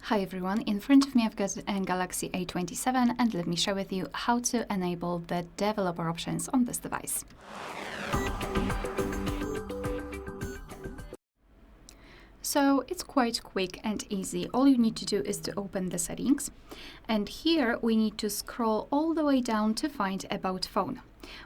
Hi everyone, in front of me I've got a Galaxy A27 and let me share with you how to enable the developer options on this device. So it's quite quick and easy. All you need to do is to open the settings, and here we need to scroll all the way down to find About Phone.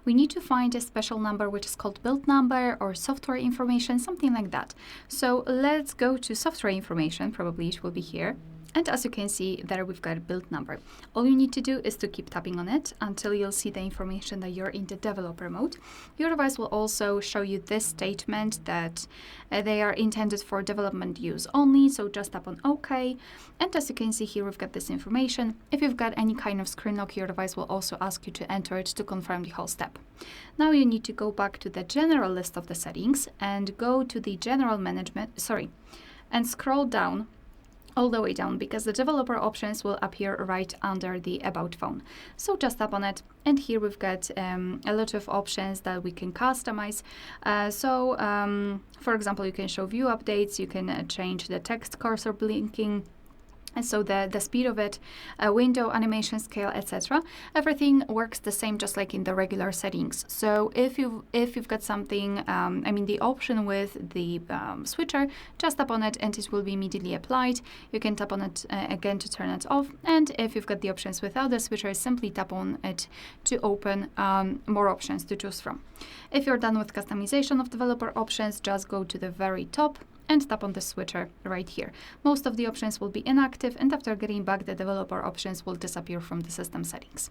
We need to find a special number which is called build number or software information, something like that. So let's go to software information, probably it will be here. And as you can see, there we've got a build number. All you need to do is to keep tapping on it until you'll see the information that you're in the developer mode. Your device will also show you this statement that they are intended for development use only, so just tap on OK. And as you can see here, we've got this information. If you've got any kind of screen lock, your device will also ask you to enter it to confirm the whole step. Now you need to go back to the general list of the settings and go to the general management, and scroll down all the way down, because the developer options will appear right under the About Phone. So just tap on it, and here we've got a lot of options that we can customize. For example, you can show view updates, you can change the text cursor blinking, and so the speed of it, window animation scale, etc. Everything works the same, just like in the regular settings. So if you've got something, the option with the switcher, just tap on it and it will be immediately applied. You can tap on it again to turn it off. And if you've got the options without the switcher, simply tap on it to open more options to choose from. If you're done with customization of developer options, just go to the very top and tap on the switcher right here. Most of the options will be inactive, and after getting back, the developer options will disappear from the system settings.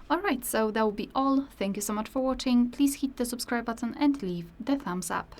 Alright, so that will be all. Thank you so much for watching. Please hit the subscribe button and leave the thumbs up.